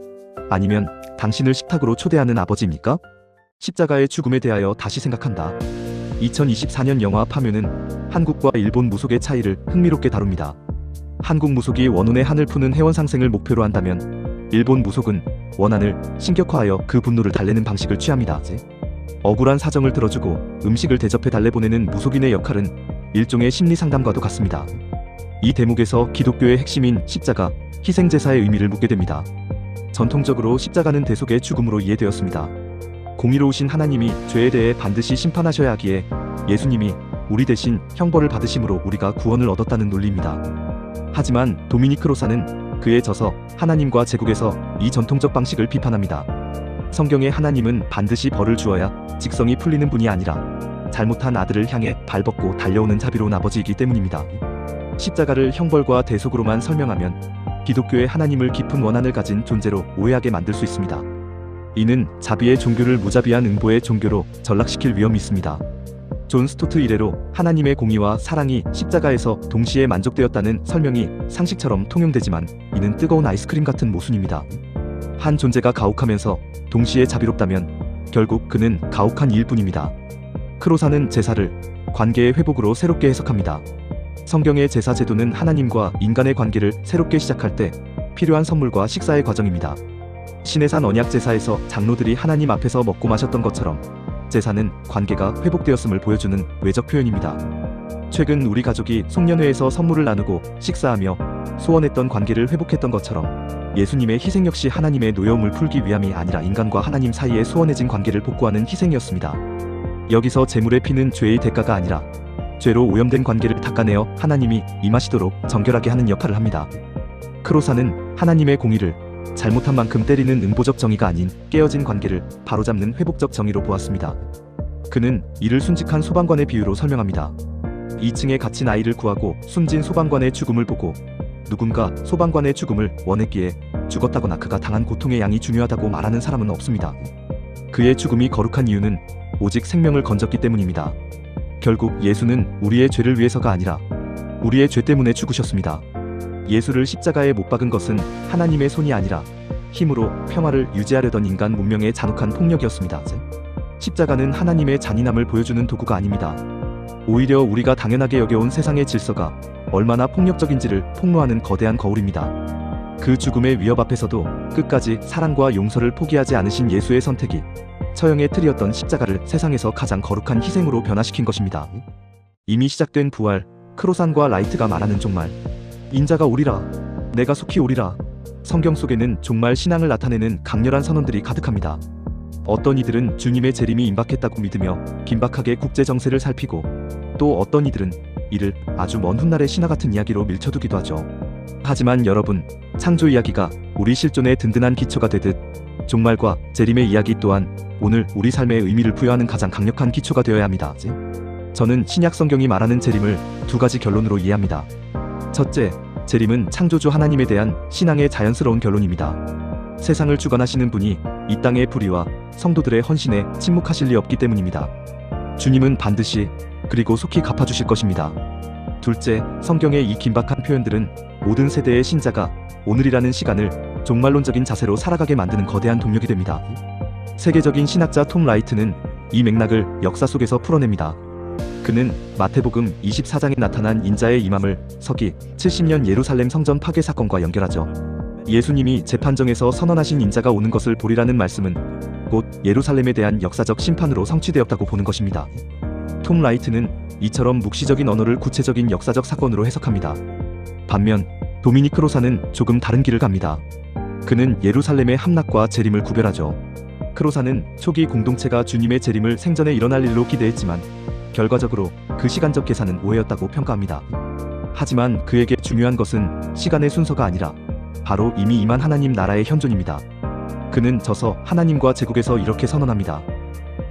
아니면 당신을 식탁으로 초대하는 아버지입니까? 십자가의 죽음에 대하여 다시 생각한다. 2024년 영화 파묘는 한국과 일본 무속의 차이를 흥미롭게 다룹니다. 한국 무속이 원혼의 한을 푸는 해원 상생을 목표로 한다면 일본 무속은 원한을 신격화하여 그 분노를 달래는 방식을 취합니다. 억울한 사정을 들어주고 음식을 대접해 달래보내는 무속인의 역할은 일종의 심리 상담과도 같습니다. 이 대목에서 기독교의 핵심인 십자가, 희생제사의 의미를 묻게 됩니다. 전통적으로 십자가는 대속의 죽음으로 이해되었습니다. 공의로우신 하나님이 죄에 대해 반드시 심판하셔야 하기에 예수님이 우리 대신 형벌을 받으심으로 우리가 구원을 얻었다는 논리입니다. 하지만 도미니크 로사는 그에 져서 하나님과 제국에서 이 전통적 방식을 비판합니다. 성경의 하나님은 반드시 벌을 주어야 직성이 풀리는 분이 아니라 잘못한 아들을 향해 발벗고 달려오는 자비로운 아버지이기 때문입니다. 십자가를 형벌과 대속으로만 설명하면 기독교의 하나님을 깊은 원한을 가진 존재로 오해하게 만들 수 있습니다. 이는 자비의 종교를 무자비한 응보의 종교로 전락시킬 위험이 있습니다. 존 스토트 이래로 하나님의 공의와 사랑이 십자가에서 동시에 만족되었다는 설명이 상식처럼 통용되지만 이는 뜨거운 아이스크림 같은 모순입니다. 한 존재가 가혹하면서 동시에 자비롭다면 결국 그는 가혹한 이일 뿐입니다. 크로사는 제사를 관계의 회복으로 새롭게 해석합니다. 성경의 제사 제도는 하나님과 인간의 관계를 새롭게 시작할 때 필요한 선물과 식사의 과정입니다. 시내산 언약 제사에서 장로들이 하나님 앞에서 먹고 마셨던 것처럼 제사는 관계가 회복되었음을 보여주는 외적 표현입니다. 최근 우리 가족이 송년회에서 선물을 나누고 식사하며 소원했던 관계를 회복했던 것처럼 예수님의 희생 역시 하나님의 노여움을 풀기 위함이 아니라 인간과 하나님 사이에 소원해진 관계를 복구하는 희생이었습니다. 여기서 제물의 피는 죄의 대가가 아니라 죄로 오염된 관계를 닦아내어 하나님이 임하시도록 정결하게 하는 역할을 합니다. 크로사는 하나님의 공의를 잘못한 만큼 때리는 응보적 정의가 아닌 깨어진 관계를 바로잡는 회복적 정의로 보았습니다. 그는 이를 순직한 소방관의 비유로 설명합니다. 2층에 갇힌 아이를 구하고 숨진 소방관의 죽음을 보고 누군가 소방관의 죽음을 원했기에 죽었다거나 그가 당한 고통의 양이 중요하다고 말하는 사람은 없습니다. 그의 죽음이 거룩한 이유는 오직 생명을 건졌기 때문입니다. 결국 예수는 우리의 죄를 위해서가 아니라 우리의 죄 때문에 죽으셨습니다. 예수를 십자가에 못 박은 것은 하나님의 손이 아니라 힘으로 평화를 유지하려던 인간 문명의 잔혹한 폭력이었습니다. 십자가는 하나님의 잔인함을 보여주는 도구가 아닙니다. 오히려 우리가 당연하게 여겨온 세상의 질서가 얼마나 폭력적인지를 폭로하는 거대한 거울입니다. 그 죽음의 위협 앞에서도 끝까지 사랑과 용서를 포기하지 않으신 예수의 선택이 처형의 틀이었던 십자가를 세상에서 가장 거룩한 희생으로 변화시킨 것입니다. 이미 시작된 부활, 크로산과 라이트가 말하는 종말, 인자가 오리라, 내가 속히 오리라. 성경 속에는 종말 신앙을 나타내는 강렬한 선언들이 가득합니다. 어떤 이들은 주님의 재림이 임박했다고 믿으며 긴박하게 국제 정세를 살피고 또 어떤 이들은 이를 아주 먼 훗날의 신화 같은 이야기로 밀쳐두기도 하죠. 하지만 여러분, 창조 이야기가 우리 실존의 든든한 기초가 되듯 종말과 재림의 이야기 또한 오늘 우리 삶에 의미를 부여하는 가장 강력한 기초가 되어야 합니다. 저는 신약 성경이 말하는 재림을 두 가지 결론으로 이해합니다. 첫째, 재림은 창조주 하나님에 대한 신앙의 자연스러운 결론입니다. 세상을 주관하시는 분이 이 땅의 불의와 성도들의 헌신에 침묵하실 리 없기 때문입니다. 주님은 반드시 그리고 속히 갚아주실 것입니다. 둘째, 성경의 이 긴박한 표현들은 모든 세대의 신자가 오늘이라는 시간을 종말론적인 자세로 살아가게 만드는 거대한 동력이 됩니다. 세계적인 신학자 톰 라이트는 이 맥락을 역사 속에서 풀어냅니다. 그는 마태복음 24장에 나타난 인자의 임함을 서기 70년 예루살렘 성전 파괴 사건과 연결하죠. 예수님이 재판정에서 선언하신 인자가 오는 것을 보리라는 말씀은 곧 예루살렘에 대한 역사적 심판으로 성취되었다고 보는 것입니다. 톰 라이트는 이처럼 묵시적인 언어를 구체적인 역사적 사건으로 해석합니다. 반면 도미닉 크로사는 조금 다른 길을 갑니다. 그는 예루살렘의 함락과 재림을 구별하죠. 크로사는 초기 공동체가 주님의 재림을 생전에 일어날 일로 기대했지만 결과적으로 그 시간적 계산은 오해였다고 평가합니다. 하지만 그에게 중요한 것은 시간의 순서가 아니라 바로 이미 임한 하나님 나라의 현존입니다. 그는 저서 하나님과 제국에서 이렇게 선언합니다.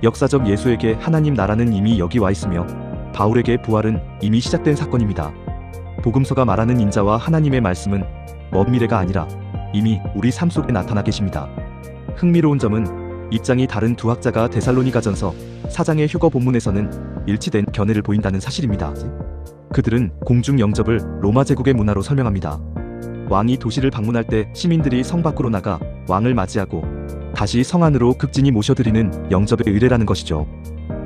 역사적 예수에게 하나님 나라는 이미 여기 와 있으며 바울에게 부활은 이미 시작된 사건입니다. 복음서가 말하는 인자와 하나님의 말씀은 먼 미래가 아니라 이미 우리 삶 속에 나타나 계십니다. 흥미로운 점은 입장이 다른 두 학자가 데살로니가전서 4장의 휴거 본문에서는 일치된 견해를 보인다는 사실입니다. 그들은 공중 영접을 로마 제국의 문화로 설명합니다. 왕이 도시를 방문할 때 시민들이 성 밖으로 나가 왕을 맞이하고 다시 성 안으로 극진히 모셔드리는 영접의 의례라는 것이죠.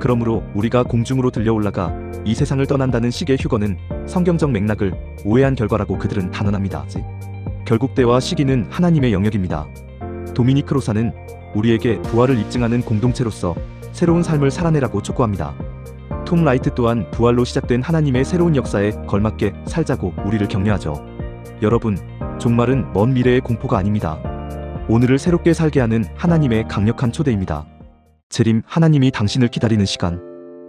그러므로 우리가 공중으로 들려 올라가 이 세상을 떠난다는 식의 휴거는 성경적 맥락을 오해한 결과라고 그들은 단언합니다. 결국 때와 시기는 하나님의 영역입니다. 도미닉 크로사는 우리에게 부활을 입증하는 공동체로서 새로운 삶을 살아내라고 촉구합니다. 톰 라이트 또한 부활로 시작된 하나님의 새로운 역사에 걸맞게 살자고 우리를 격려하죠. 여러분, 종말은 먼 미래의 공포가 아닙니다. 오늘을 새롭게 살게 하는 하나님의 강력한 초대입니다. 재림, 하나님이 당신을 기다리는 시간.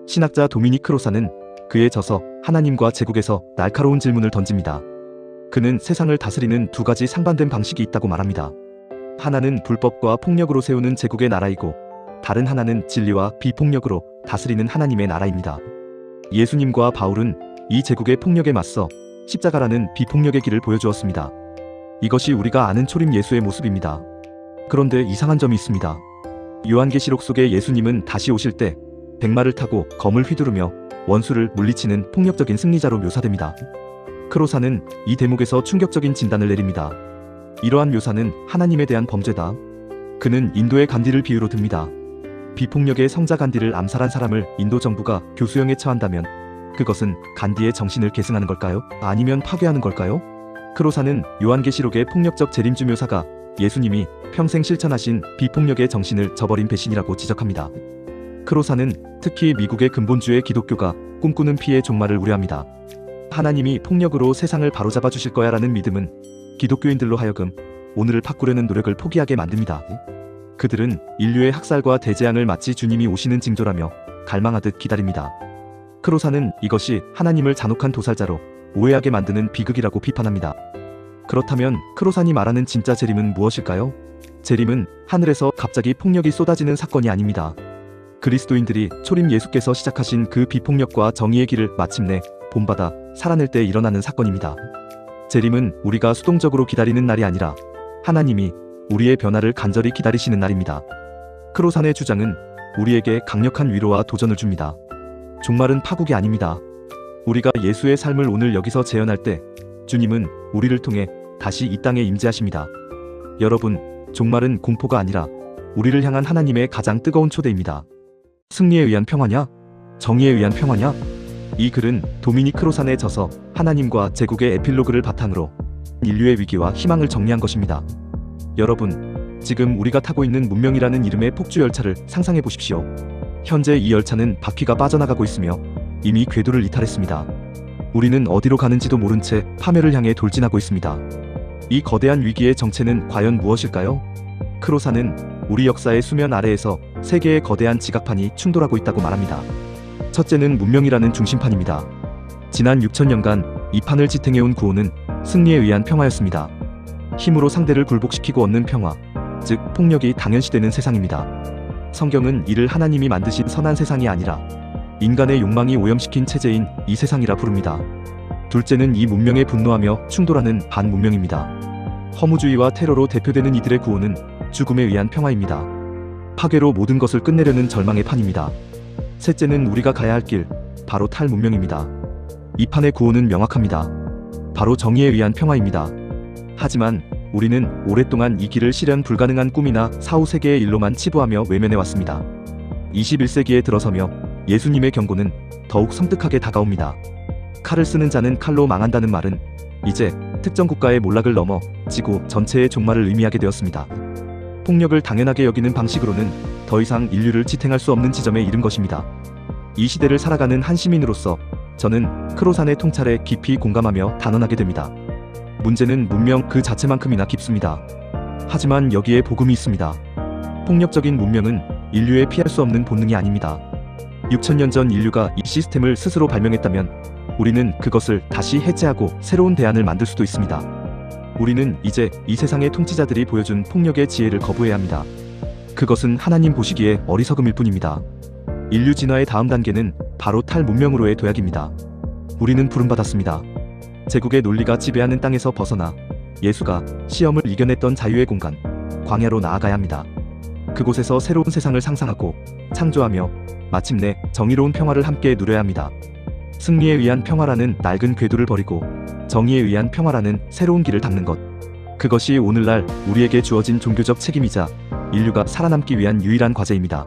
신학자 도미닉 크로사는 그의 저서 하나님과 제국에서 날카로운 질문을 던집니다. 그는 세상을 다스리는 두 가지 상반된 방식이 있다고 말합니다. 하나는 불법과 폭력으로 세우는 제국의 나라이고 다른 하나는 진리와 비폭력으로 다스리는 하나님의 나라입니다. 예수님과 바울은 이 제국의 폭력에 맞서 십자가라는 비폭력의 길을 보여주었습니다. 이것이 우리가 아는 초림 예수의 모습입니다. 그런데 이상한 점이 있습니다. 요한계시록 속의 예수님은 다시 오실 때 백마를 타고 검을 휘두르며 원수를 물리치는 폭력적인 승리자로 묘사됩니다. 크로사는 이 대목에서 충격적인 진단을 내립니다. 이러한 묘사는 하나님에 대한 범죄다. 그는 인도의 간디를 비유로 듭니다. 비폭력의 성자 간디를 암살한 사람을 인도 정부가 교수형에 처한다면 그것은 간디의 정신을 계승하는 걸까요? 아니면 파괴하는 걸까요? 크로사는 요한계시록의 폭력적 재림주 묘사가 예수님이 평생 실천하신 비폭력의 정신을 저버린 배신이라고 지적합니다. 크로사는 특히 미국의 근본주의 기독교가 꿈꾸는 피의 종말을 우려합니다. 하나님이 폭력으로 세상을 바로잡아 주실 거야 라는 믿음은 기독교인들로 하여금 오늘을 바꾸려는 노력을 포기하게 만듭니다. 그들은 인류의 학살과 대재앙을 마치 주님이 오시는 징조라며 갈망하듯 기다립니다. 크로사는 이것이 하나님을 잔혹한 도살자로 오해하게 만드는 비극이라고 비판합니다. 그렇다면 크로사니 말하는 진짜 재림은 무엇일까요? 재림은 하늘에서 갑자기 폭력이 쏟아지는 사건이 아닙니다. 그리스도인들이 초림 예수께서 시작하신 그 비폭력과 정의의 길을 마침내 본받아 살아낼 때 일어나는 사건입니다. 재림은 우리가 수동적으로 기다리는 날이 아니라 하나님이 우리의 변화를 간절히 기다리시는 날입니다. 크로산의 주장은 우리에게 강력한 위로와 도전을 줍니다. 종말은 파국이 아닙니다. 우리가 예수의 삶을 오늘 여기서 재현할 때 주님은 우리를 통해 다시 이 땅에 임재하십니다. 여러분, 종말은 공포가 아니라 우리를 향한 하나님의 가장 뜨거운 초대입니다. 승리에 의한 평화냐? 정의에 의한 평화냐? 이 글은 도미닉 크로산의 저서 하나님과 제국의 에필로그를 바탕으로 인류의 위기와 희망을 정리한 것입니다. 여러분, 지금 우리가 타고 있는 문명이라는 이름의 폭주 열차를 상상해 보십시오. 현재 이 열차는 바퀴가 빠져나가고 있으며 이미 궤도를 이탈했습니다. 우리는 어디로 가는지도 모른 채 파멸을 향해 돌진하고 있습니다. 이 거대한 위기의 정체는 과연 무엇일까요? 크로사는 우리 역사의 수면 아래에서 세 개의 거대한 지각판이 충돌하고 있다고 말합니다. 첫째는 문명이라는 중심판입니다. 지난 6000년간 이 판을 지탱해온 구호는 승리에 의한 평화였습니다. 힘으로 상대를 굴복시키고 얻는 평화, 즉 폭력이 당연시되는 세상입니다. 성경은 이를 하나님이 만드신 선한 세상이 아니라 인간의 욕망이 오염시킨 체제인 이 세상이라 부릅니다. 둘째는 이 문명에 분노하며 충돌하는 반문명입니다. 허무주의와 테러로 대표되는 이들의 구호는 죽음에 의한 평화입니다. 파괴로 모든 것을 끝내려는 절망의 판입니다. 셋째는 우리가 가야 할 길, 바로 탈문명입니다. 이 판의 구호는 명확합니다. 바로 정의에 의한 평화입니다. 하지만 우리는 오랫동안 이 길을 실현 불가능한 꿈이나 사후세계의 일로만 치부하며 외면해왔습니다. 21세기에 들어서며 예수님의 경고는 더욱 섬뜩하게 다가옵니다. 칼을 쓰는 자는 칼로 망한다는 말은 이제 특정 국가의 몰락을 넘어 지구 전체의 종말을 의미하게 되었습니다. 폭력을 당연하게 여기는 방식으로는 더 이상 인류를 지탱할 수 없는 지점에 이른 것입니다. 이 시대를 살아가는 한 시민으로서 저는 크로산의 통찰에 깊이 공감하며 단언하게 됩니다. 문제는 문명 그 자체만큼이나 깊습니다. 하지만 여기에 복음이 있습니다. 폭력적인 문명은 인류의 피할 수 없는 본능이 아닙니다. 6000년 전 인류가 이 시스템을 스스로 발명했다면 우리는 그것을 다시 해체하고 새로운 대안을 만들 수도 있습니다. 우리는 이제 이 세상의 통치자들이 보여준 폭력의 지혜를 거부해야 합니다. 그것은 하나님 보시기에 어리석음일 뿐입니다. 인류 진화의 다음 단계는 바로 탈문명으로의 도약입니다. 우리는 부름받았습니다. 제국의 논리가 지배하는 땅에서 벗어나 예수가 시험을 이겨냈던 자유의 공간, 광야로 나아가야 합니다. 그곳에서 새로운 세상을 상상하고 창조하며 마침내 정의로운 평화를 함께 누려야 합니다. 승리에 의한 평화라는 낡은 궤도를 버리고 정의에 의한 평화라는 새로운 길을 닦는 것. 그것이 오늘날 우리에게 주어진 종교적 책임이자 인류가 살아남기 위한 유일한 과제입니다.